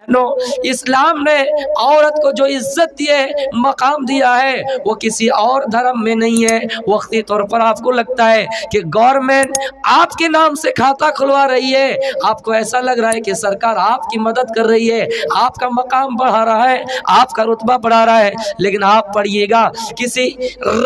نو اسلام نے عورت کو جو عزت دی ہے، مقام دیا ہے، وہ کسی اور دھرم میں نہیں ہے۔ وقتی طور پر آپ کو لگتا ہے کہ گورنمنٹ آپ کے نام سے کھاتا کھلوا رہی ہے، آپ کو ایسا لگ رہا ہے کہ سرکار آپ کی مدد کر رہی ہے، آپ کا مقام بڑھا رہا ہے، آپ کا رتبہ بڑھا رہا ہے، لیکن آپ پڑھیے گا کسی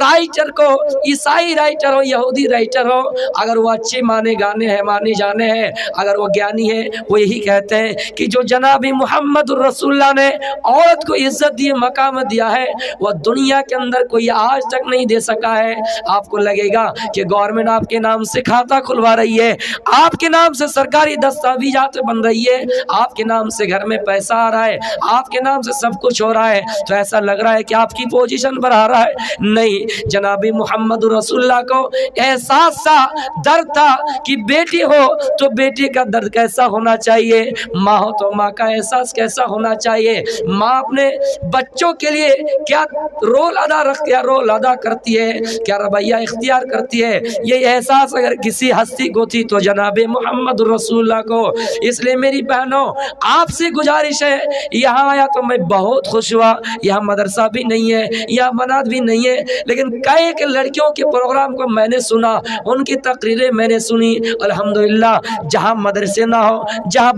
رائٹر کو، عیسائی رائٹر ہو، یہودی رائٹر ہو، اگر وہ اچھے مانے جانے ہیں، اگر وہ گیانی ہے، وہ یہی کہتے ہیں کہ جو جناب محمد الرسول اللہ نے عورت کو عزت دی، مقام دیا ہے، وہ دنیا کے اندر کوئی آج تک نہیں دے سکا ہے۔ آپ کو لگے گا کہ گورنمنٹ آپ کے نام سے کھاتا کھلوا رہی ہے، آپ کے نام سے سرکاری دستاویزات بن رہی ہے، آپ کے نام سے گھر میں پیسہ آ رہا ہے، آپ کے نام سے سب کچھ ہو رہا ہے، تو ایسا لگ رہا ہے کہ آپ کی پوزیشن بڑھا رہا ہے۔ نہیں، جناب محمد رسول اللہ کو احساس تھا، درد تھا کہ بیٹی ہو تو بیٹی کا درد کیسا ہونا چاہیے، ماں ہو تو ماں کا احساس کیسا ہونا چاہیے، ماں اپنے بچوں کے لیے کیا رول ادا کرتی ہے، کیا رویہ اختیار کرتی ہے، یہ احساس اگر کسی ہستی کو تھی تو جناب محمد رسول اللہ کو۔ اس لیے میری بہنوں، آپ سے گزارش ہے، یہاں آیا تو میں بہت خوش ہوا، یہاں مدرسہ بھی نہیں ہے، یہاں مناد بھی نہیں ہے، لیکن کئی ایک لڑکیوں کے پروگرام کو میں نے سنا، ان کی تقریریں میں نے سنی، الحمدللہ۔ جہاں مدرسے نہ ہو، جہاں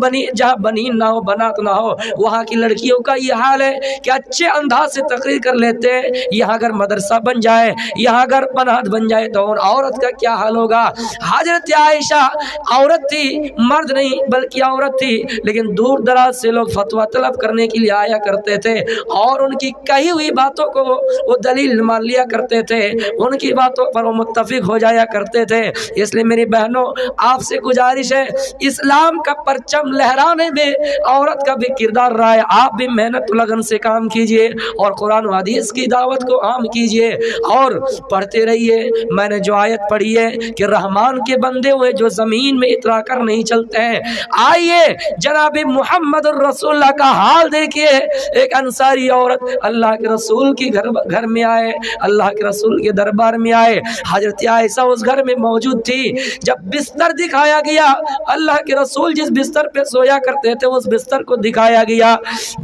بنین نہ ہو، بنات نہ ہو، وہاں کی لڑکیوں کا یہ حال ہے کہ اچھے انداز سے تقریر کر لیتے ہیں۔ یہاں اگر مدرسہ بن جائے، یہاں اگر بنات بن جائے تو عورت کا کیا حال ہوگا۔ حضرت عائشہ عورت تھی، مرد نہیں بلکہ عورت تھی، لیکن دور دراز سے لوگ فتویٰ طلب کرنے کے لیے آیا کرتے تھے، اور ان کی کہی ہوئی باتوں کو وہ دلیل مان لیا کرتے تھے، ان کی باتوں پر وہ متفق ہو جایا کرتے تھے۔ اس لیے میری بہنوں، آپ سے گزارش ہے، اسلام کا پرچم لہرانے میں عورت کا بھی کردار رہا ہے، آپ بھی محنت و لگن سے کام کیجئے اور قرآن و حدیث کی دعوت کو عام کیجئے اور پڑھتے رہیے۔ میں نے جو آیت پڑھی ہے کہ رحمان کے بندے ہوئے جو زمین میں اترا کر نہیں چلتے ہیں، آئیے جناب محمد الرسول اللہ کا حال دیکھیے۔ ایک انصاری عورت اللہ کے رسول کی گھر میں آئے، اللہ کے رسول کے دربار میں آئے، حضرت عائشہ اس گھر میں موجود تھی۔ جب بستر دکھایا گیا، اللہ کے رسول جس بستر پہ سویا کرتے تھے اس بستر کو دکھایا گیا،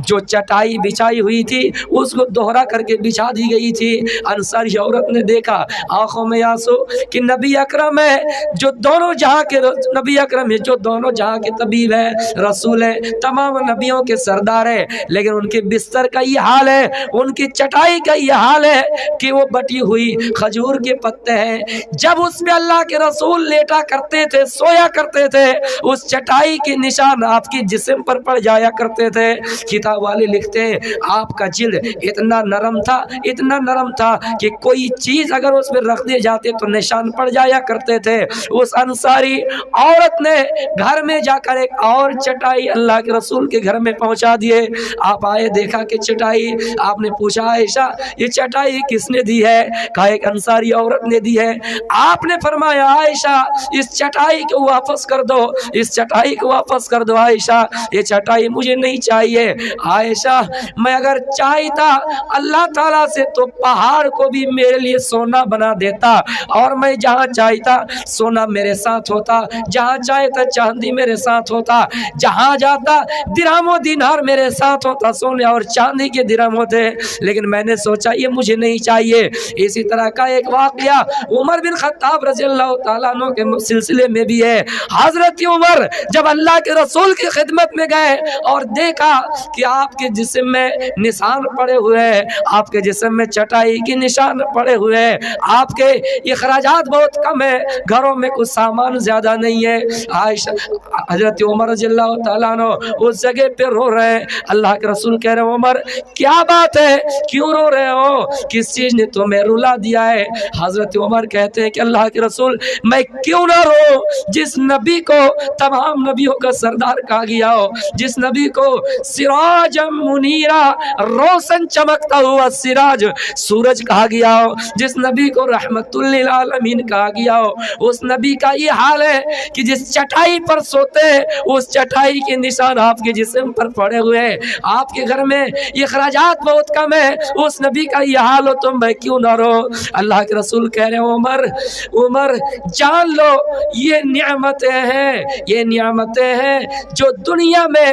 جو چٹائی بچھائی ہوئی تھی اس کو دوہرا کر کے بچھا دی گئی تھی۔ انصاری عورت نے دیکھا، آنکھوں میں آنسو، کہ نبی اکرم ہے جو دونوں جہاں کے طبیب ہے، رسول ہے، تمام نبیوں کے سردار ہے، لیکن ان کے بستر کا یہ حال ہے، ان کی چٹائی کا یہ حال ہے کہ وہ بٹی ہوئی کھجور کے پتے ہیں۔ جب اس میں اللہ کے رسول لیٹا کرتے تھے، سویا کرتے تھے، اس چٹائی کے نشان آپ کے جسم پر پڑ جایا کرتے تھے۔ کتاب والے لکھتے ہیں آپ کا جلد اتنا نرم تھا کہ کوئی چیز اگر اس میں رکھ دیے جاتے تو نشان پڑ جایا کرتے تھے۔ اس انصاری عورت نے گھر میں جا کر ایک اور چٹائی اللہ کے رسول کے گھر میں پہنچا دیے۔ آپ آئے، دیکھا کہ چٹائی، آپ نے پوچھا عائشہ یہ چٹائی کس نے دی ہے؟ کہا ایک انصاری عورت نے دی ہے۔ آپ نے فرمایا عائشہ اس چٹائی کو واپس کر دو، اس چٹائی کو واپس کر دو عائشہ، یہ چٹائی مجھے نہیں چاہیے۔ عائشہ میں اگر چاہتا اللہ تعالیٰ سے تو پہاڑ کو بھی میرے لیے سونا بنا دیتا، اور میں جہاں چاہتا سونا میرے ساتھ ہوتا، جہاں چاہتا چاندی میرے ساتھ ہوتا، جہاں جاتا درہم و دینار میرے ساتھ ہوتا، سونے اور چاندی کے درہم ہوتے، لیکن میں نے سوچا یہ مجھے نہیں چاہیے۔ اسی طرح کا ایک واقعہ عمر بن خطاب رضی اللہ تعالیٰ عنہ کے سلسلے میں بھی ہے۔ حضرت عمر جب اللہ کے رسول کی خدمت میں گئے اور دیکھا کہ آپ کے جسم میں نشان پڑے ہوئے ہیں، آپ کے جسم میں چٹائی کے نشان پڑے ہوئے ہیں، آپ کے اخراجات بہت کم ہے، گھروں میں کچھ سامان زیادہ نہیں ہے، عائشہ حضرت عمر رضی اللہ تعالیٰ عنہ اس جگہ پہ رو رہے ہیں۔ اللہ کے رسول کہہ رہے ہیں عمر کیا بات ہے، کیوں رو رہے ہو، کس چیز نے تمہیں رلا دیا ہے؟ حضرت عمر کہتے ہیں کہ اللہ کے رسول میں کیوں نہ رو، جس نبی کو تمام نبیوں کا سردار کہا گیا ہو، جس نبی کو سراج منیرا، روشن چمکتا ہوا سراج، سورج کہا گیا ہو، جس نبی کو رحمت للعالمین کہا گیا ہو، اس نبی کا یہ حال ہے کہ جس چٹائی پر سوتے ہیں اس چٹائی کے نشان آپ کے جسم پر پڑے ہوئے ہیں، آپ کے گھر میں اخراجات بہت کم ہے، اس نبی کا یہ حال ہو تو میں کیوں نہ رو؟ اللہ کے رسول کہہ رہے ہیں عمر جان لو یہ نعمتیں ہیں جو دنیا میں